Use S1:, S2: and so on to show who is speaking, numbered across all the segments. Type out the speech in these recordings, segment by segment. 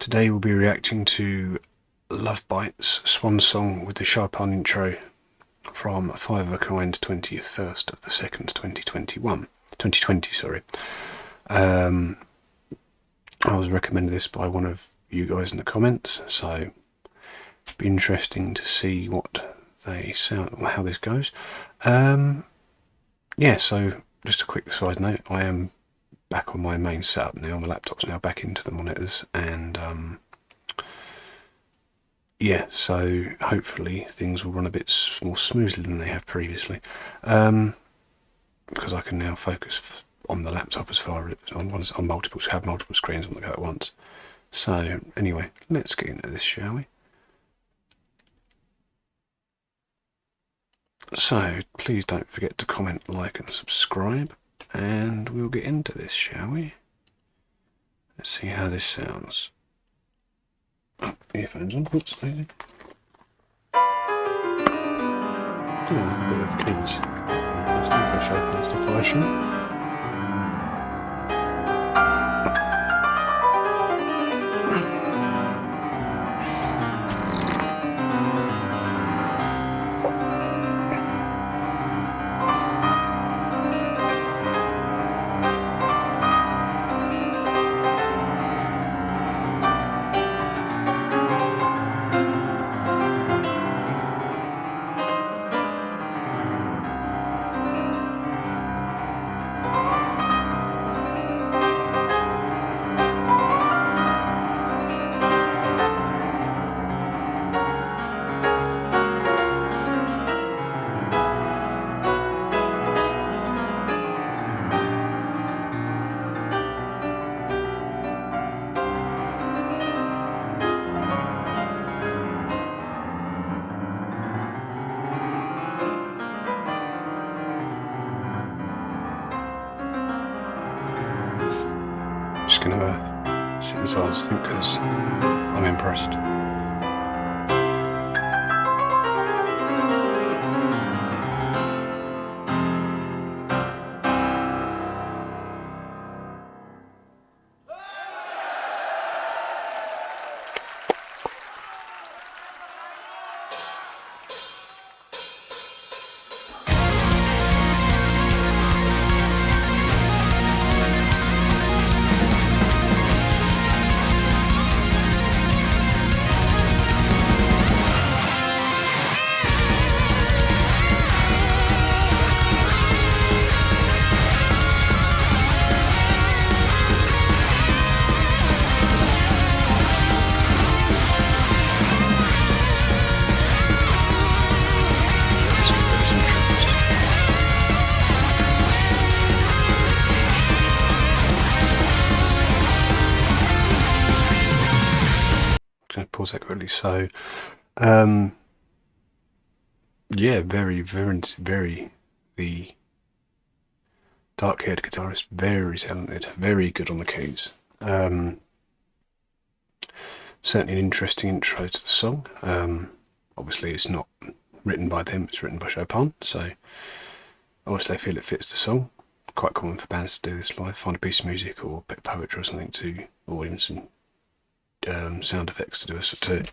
S1: Today we'll be reacting to Lovebites Swan Song with the Chopin Intro from 5 of a Kind 21st of the 2nd 2020, sorry. I was recommended this by one of you guys in the comments, so it'd be interesting to see what they sound, how this goes. Yeah, so just a quick side note, I am back on my main setup now. My laptop's now back into the monitors, and yeah, so hopefully things will run a bit more smoothly than they have previously, because I can now focus on the laptop as far as on multiple screens on the go at once. So anyway, let's get into this, shall we? So please don't forget to comment, like and subscribe, and we'll get into this, shall we? Let's see how this sounds. Oh, earphones on. Oops, daisy. A bit of keys. For Chopin's deflation. Just going to sit in silence, think, because I'm impressed. Pause that quickly. So yeah, very the dark-haired guitarist, very talented, very good on the keys. Certainly an interesting intro to the song. Obviously it's not written by them, it's written by Chopin, so obviously they feel it fits the song. Quite common for bands to do this live, find a piece of music or a bit of poetry or something to, or even some sound effects to do to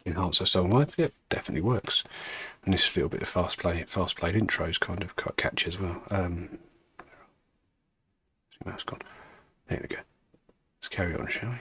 S1: enhance a song live. Yep, definitely works. And this little bit of fast played intro is kind of quite catchy as well. Mouse gone. There we go. Let's carry on, shall we?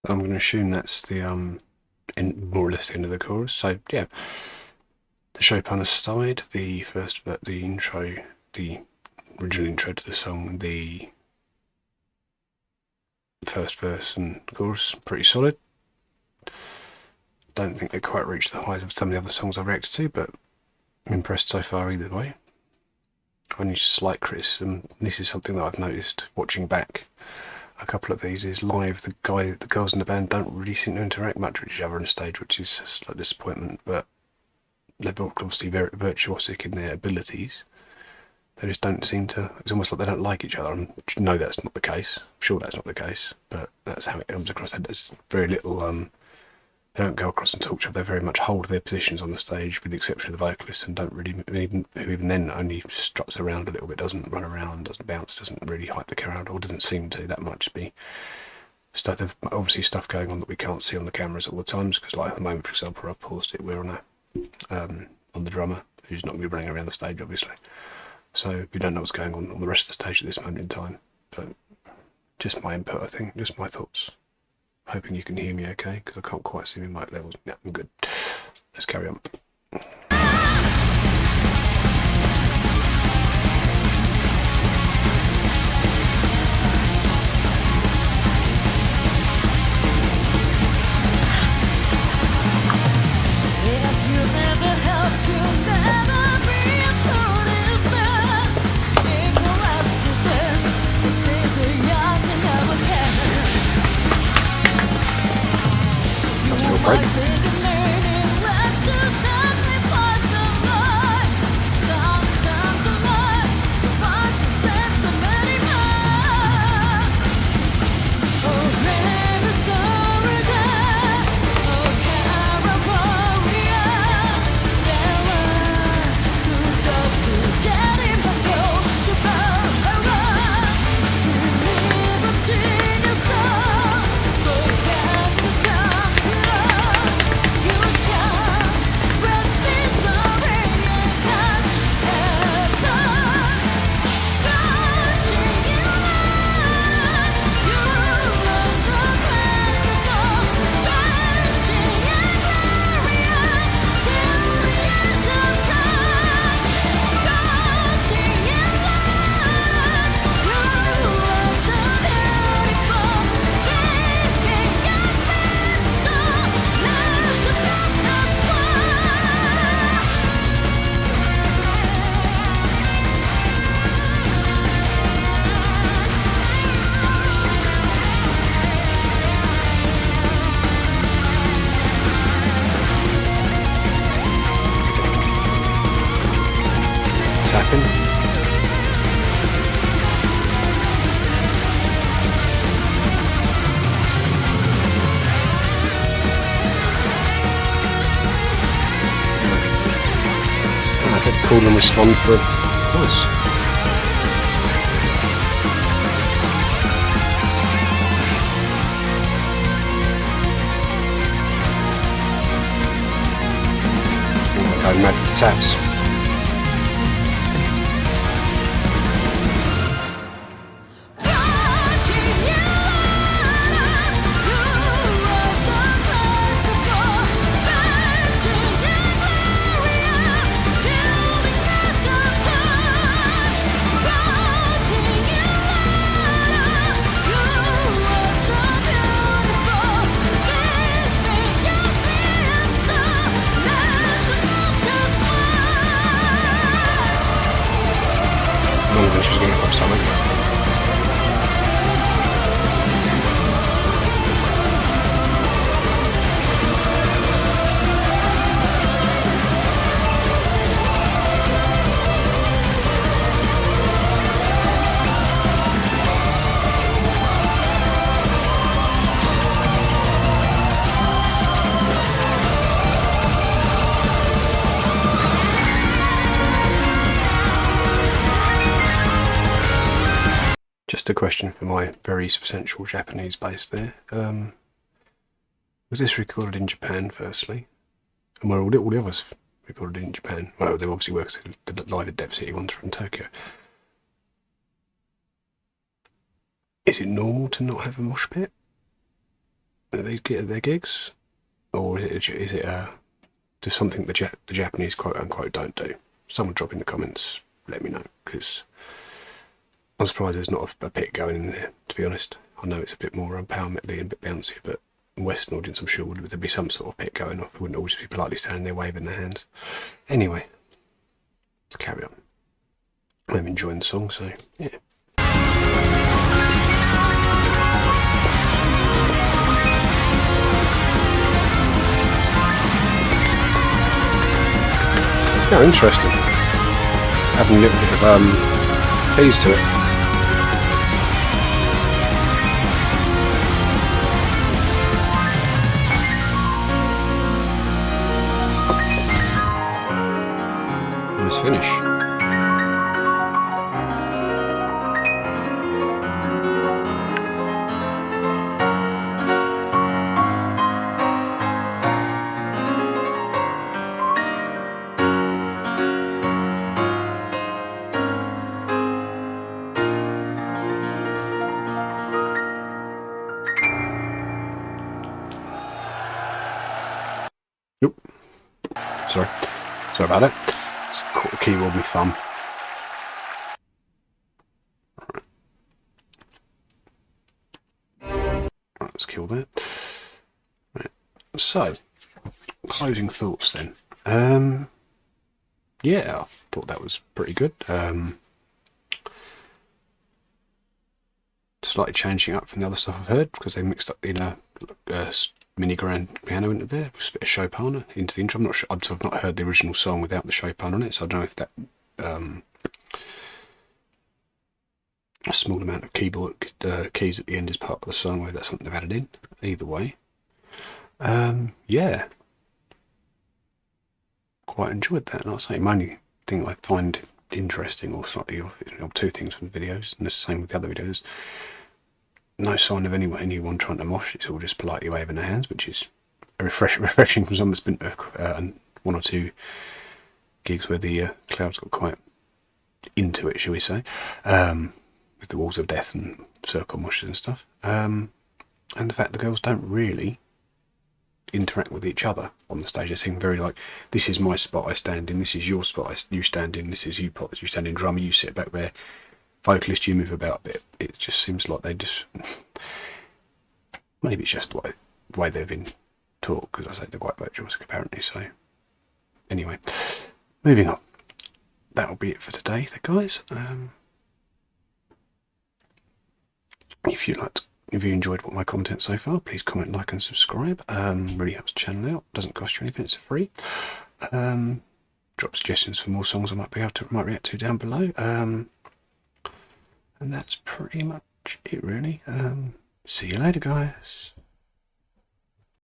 S1: I'm going to assume that's the more or less the end of the chorus. So yeah, the Chopin aside, the intro, the original intro to the song, the first verse and chorus, pretty solid. Don't think they quite reached the heights of some of the other songs I've reacted to, but I'm impressed so far either way. Only slight criticism, this is something that I've noticed watching back a couple of these, is live the girls in the band don't really seem to interact much with each other on stage, which is a slight disappointment, but they're obviously very virtuosic in their abilities. They just don't seem to, it's almost like they don't like each other. I know that's not the case, I'm sure that's not the case, but that's how it comes across. There's very little, they don't go across and talk to each other, they very much hold their positions on the stage, with the exception of the vocalist, and don't really, even then only struts around a little bit, doesn't run around, doesn't bounce, doesn't really hype the crowd, or doesn't seem to that much. There's obviously stuff going on that we can't see on the cameras all the times, because like at the moment, for example, I've paused it, we're on the drummer, who's not going to be running around the stage, obviously. So we don't know what's going on the rest of the stage at this moment in time. But just my input, I think, just my thoughts. Hoping you can hear me okay, because I can't quite see my mic levels. Yeah, I'm good. Let's carry on. Break. Tapping. I could call and respond for nice. Going mad with the taps. She's going to pop something. Just a question for my very substantial Japanese base there. Was this recorded in Japan, firstly? And were all the others recorded in Japan? Well, they obviously were, the live at Dev City ones from Tokyo. Is it normal to not have a mosh pit? they get their gigs, or is it just something the Japanese quote unquote don't do? Someone drop in the comments, let me know, because I'm surprised there's not a pit going in there, to be honest. I know it's a bit more power metal-y and a bit bouncy, but Western audience, I'm sure, there'd be some sort of pit going off. It wouldn't always be politely standing there waving their hands. Anyway, let's carry on. I'm enjoying the song, so yeah. Yeah, interesting. Adding a little bit of keys to it. Nice finish. Nope. Sorry about it. Just caught the keyboard with my thumb. Right, let's kill that. Right. So, closing thoughts then. Yeah, I thought that was pretty good. Slightly changing up from the other stuff I've heard, because they mixed up a mini grand piano into there, with a bit of Chopin into the intro. I'm not sure. I've not heard the original song without the Chopin on it, so I don't know if that a small amount of keyboard keys at the end is part of the song, whether that's something they've added in. Either way, yeah, quite enjoyed that. And I'll say, my only thing I find interesting, or slightly off, two things from the videos, and the same with the other videos. No sign of anyone trying to mosh. It's all just politely waving their hands, which is refreshing from someone that's been one or two gigs where the crowds got quite into it, shall we say, with the walls of death and circle moshes and stuff. And the fact the girls don't really interact with each other on the stage. They seem very like, this is my spot I stand in, this is your spot you stand in, this is you stand in, drummer you sit back there, vocalist you move about a bit. It just seems like they just, maybe it's just the way they've been taught, because I say they're quite virtuosic apparently. So anyway, moving on. That'll be it for today, guys. If you enjoyed my content so far, please comment, like and subscribe. Really helps the channel out. Doesn't cost you anything, it's free. Drop suggestions for more songs I might react to down below. And that's pretty much it really. See you later, guys.